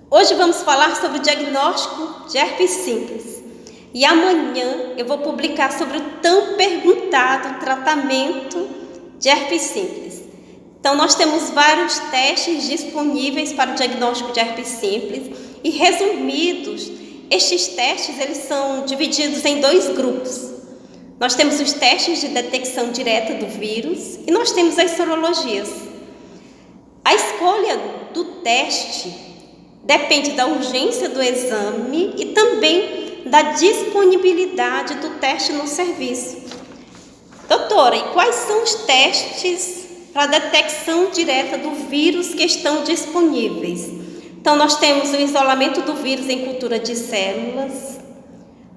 Hoje vamos falar sobre o diagnóstico de herpes simples. E amanhã eu vou publicar sobre o tão perguntado tratamento de herpes simples. Então nós temos vários testes disponíveis para o diagnóstico de herpes simples e resumidos, estes testes eles são divididos em dois grupos. Nós temos os testes de detecção direta do vírus e nós temos as sorologias. A escolha do teste depende da urgência do exame e também da disponibilidade do teste no serviço. Doutora, e quais são os testes para a detecção direta do vírus que estão disponíveis? Então, nós temos o isolamento do vírus em cultura de células,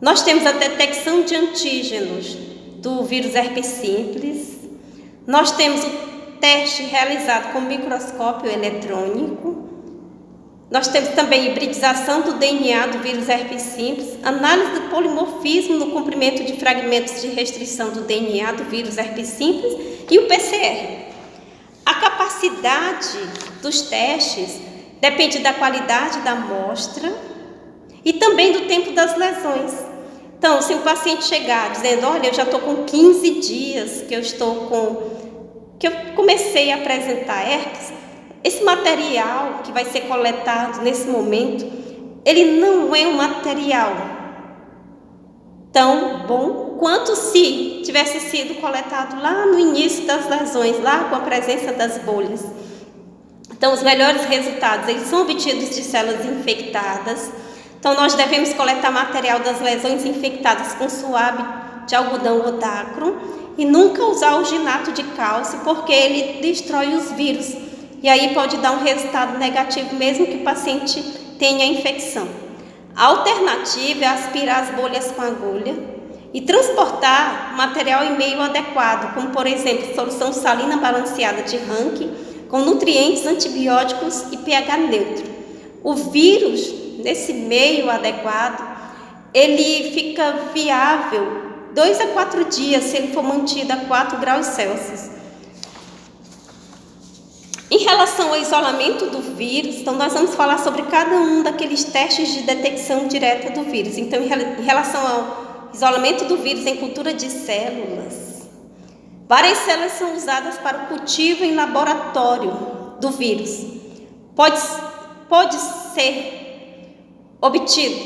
nós temos a detecção de antígenos do vírus herpes simples, nós temos o teste realizado com microscópio eletrônico, nós temos também hibridização do DNA do vírus herpes simples, análise do polimorfismo no comprimento de fragmentos de restrição do DNA do vírus herpes simples e o PCR. A capacidade dos testes depende da qualidade da amostra e também do tempo das lesões. Então, se o paciente chegar dizendo, olha, eu já estou com 15 dias que eu comecei a apresentar herpes, esse material que vai ser coletado nesse momento, ele não é um material tão bom quanto se tivesse sido coletado lá no início das lesões, lá com a presença das bolhas. Então, os melhores resultados, eles são obtidos de células infectadas. Então, nós devemos coletar material das lesões infectadas com suave de algodão ou dacron e nunca usar alginato de cálcio, porque ele destrói os vírus. E aí pode dar um resultado negativo, mesmo que o paciente tenha infecção. A alternativa é aspirar as bolhas com agulha e transportar material em meio adequado, como, por exemplo, solução salina balanceada de Rankin, com nutrientes, antibióticos e pH neutro. O vírus, nesse meio adequado, ele fica viável 2 a 4 dias se ele for mantido a 4 graus Celsius. Em relação ao isolamento do vírus, então nós vamos falar sobre cada um daqueles testes de detecção direta do vírus. Então, em relação ao isolamento do vírus em cultura de células, várias células são usadas para o cultivo em laboratório do vírus. Pode ser obtido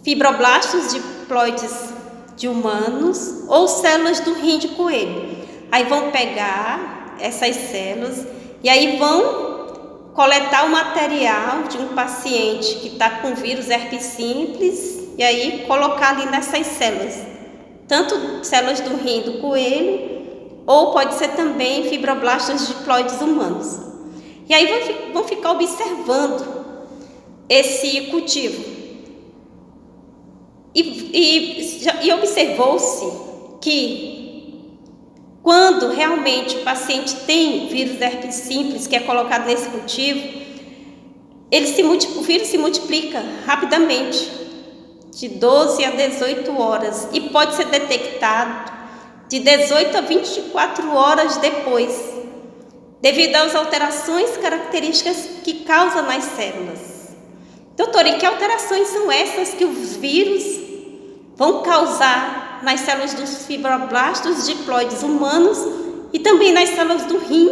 fibroblastos diploides de humanos ou células do rim de coelho. Aí vão pegar essas células e aí vão coletar o material de um paciente que está com vírus herpes simples e aí colocar ali nessas células, tanto células do rim do coelho ou pode ser também fibroblastos diploides humanos. E aí vão ficar observando esse cultivo. E observou-se que quando realmente o paciente tem vírus herpes simples, que é colocado nesse cultivo, o vírus se multiplica rapidamente, de 12 a 18 horas, e pode ser detectado de 18 a 24 horas depois, devido às alterações características que causa nas células. Doutor, e que alterações são essas que os vírus vão causar nas células dos fibroblastos diploides humanos e também nas células do rim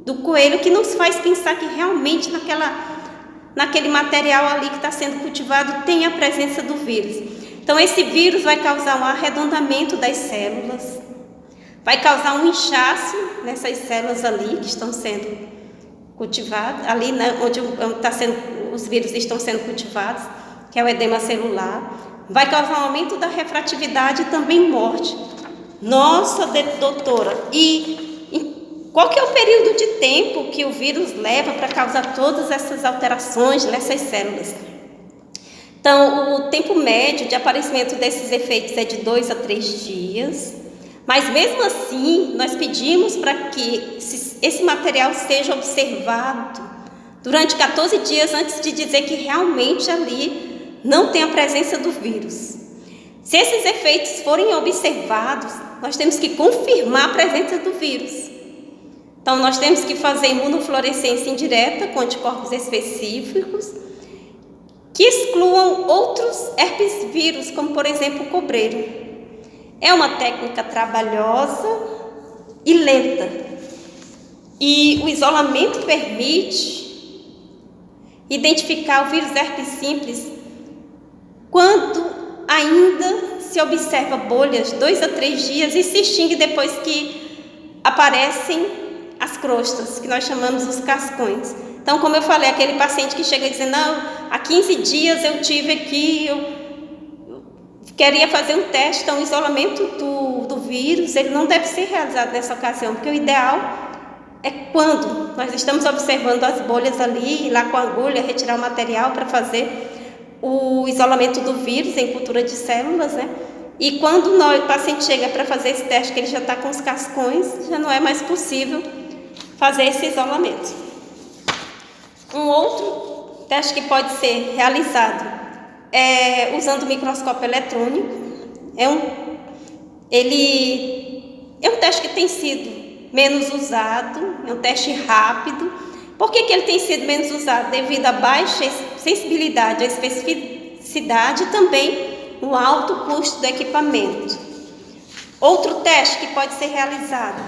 do coelho, que nos faz pensar que realmente naquele material ali que está sendo cultivado tem a presença do vírus. Então, esse vírus vai causar um arredondamento das células, vai causar um inchaço nessas células ali que estão sendo cultivadas, ali onde os vírus estão sendo cultivados, que é o edema celular. Vai causar um aumento da refratividade e também morte. Nossa, doutora, e qual que é o período de tempo que o vírus leva para causar todas essas alterações nessas células? Então, o tempo médio de aparecimento desses efeitos é de 2 a 3 dias. Mas mesmo assim, nós pedimos para que esse material seja observado durante 14 dias antes de dizer que realmente ali não tem a presença do vírus. Se esses efeitos forem observados, nós temos que confirmar a presença do vírus. Então, nós temos que fazer imunofluorescência indireta com anticorpos específicos que excluam outros herpes vírus, como por exemplo o cobreiro. É uma técnica trabalhosa e lenta. E o isolamento permite identificar o vírus herpes simples quando ainda se observa bolhas 2 a 3 dias e se extingue depois que aparecem as crostas, que nós chamamos os cascões. Então, como eu falei, aquele paciente que chega dizendo, não, há 15 dias eu tive aqui, eu queria fazer um teste, então o isolamento do vírus, ele não deve ser realizado nessa ocasião, porque o ideal é quando nós estamos observando as bolhas ali, ir lá com a agulha, retirar o material para fazer o isolamento do vírus em cultura de células, né? E quando o paciente chega para fazer esse teste, que ele já está com os cascões, já não é mais possível fazer esse isolamento. Um outro teste que pode ser realizado é usando o microscópio eletrônico. Ele é um teste que tem sido menos usado, é um teste rápido. Por que ele tem sido menos usado? Devido à baixa sensibilidade, à especificidade e também o alto custo do equipamento. Outro teste que pode ser realizado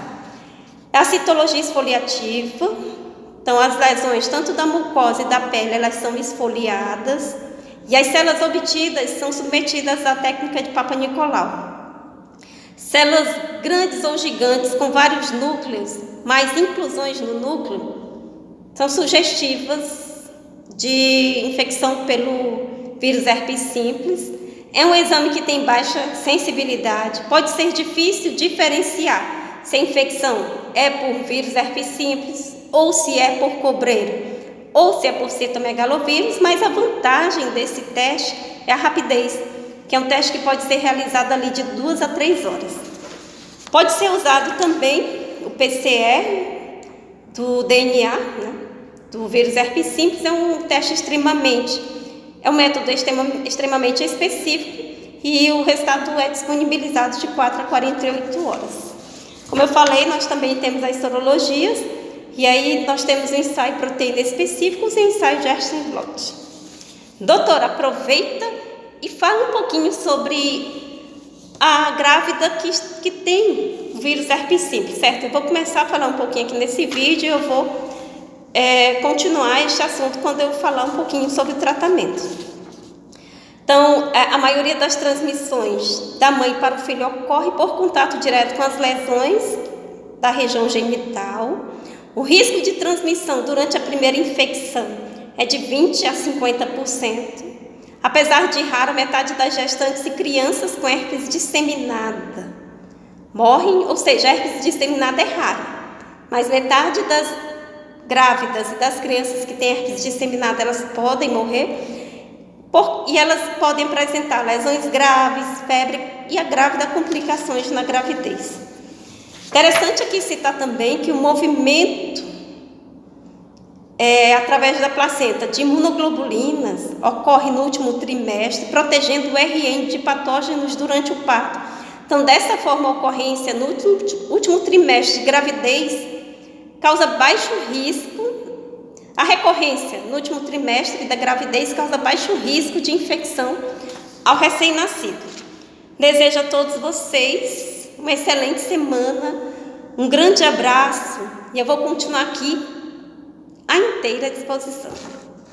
é a citologia esfoliativa. Então, as lesões tanto da mucosa e da pele, elas são esfoliadas e as células obtidas são submetidas à técnica de Papa Nicolau. Células grandes ou gigantes com vários núcleos, mais inclusões no núcleo, são sugestivas de infecção pelo vírus herpes simples. É um exame que tem baixa sensibilidade, pode ser difícil diferenciar se a infecção é por vírus herpes simples, ou se é por cobreiro, ou se é por citomegalovírus, mas a vantagem desse teste é a rapidez, que é um teste que pode ser realizado ali de 2 a 3 horas. Pode ser usado também o PCR do DNA, né, do vírus herpes simples, é um teste é um método extremamente específico e o resultado é disponibilizado de 4 a 48 horas. Como eu falei, nós também temos as sorologias, e aí nós temos o ensaio proteína específicos e o ensaio de Hershey-Blot. Doutora, aproveita e fala um pouquinho sobre a grávida que tem o vírus herpes simples, certo? Eu vou começar a falar um pouquinho aqui nesse vídeo e eu vou continuar este assunto quando eu falar um pouquinho sobre o tratamento. Então, a maioria das transmissões da mãe para o filho ocorre por contato direto com as lesões da região genital. O risco de transmissão durante a primeira infecção é de 20% a 50%. Apesar de raro, metade das gestantes e crianças com herpes disseminada morrem, ou seja, herpes disseminada é raro, mas metade das grávidas e das crianças que têm herpes disseminada, elas podem morrer e elas podem apresentar lesões graves, febre e a grávida complicações na gravidez. Interessante aqui citar também que o movimento através da placenta de imunoglobulinas ocorre no último trimestre, protegendo o RN de patógenos durante o parto. Então, dessa forma, a ocorrência no último trimestre de gravidez causa baixo risco, a recorrência no último trimestre da gravidez causa baixo risco de infecção ao recém-nascido. Desejo a todos vocês uma excelente semana, um grande abraço e eu vou continuar aqui à inteira disposição.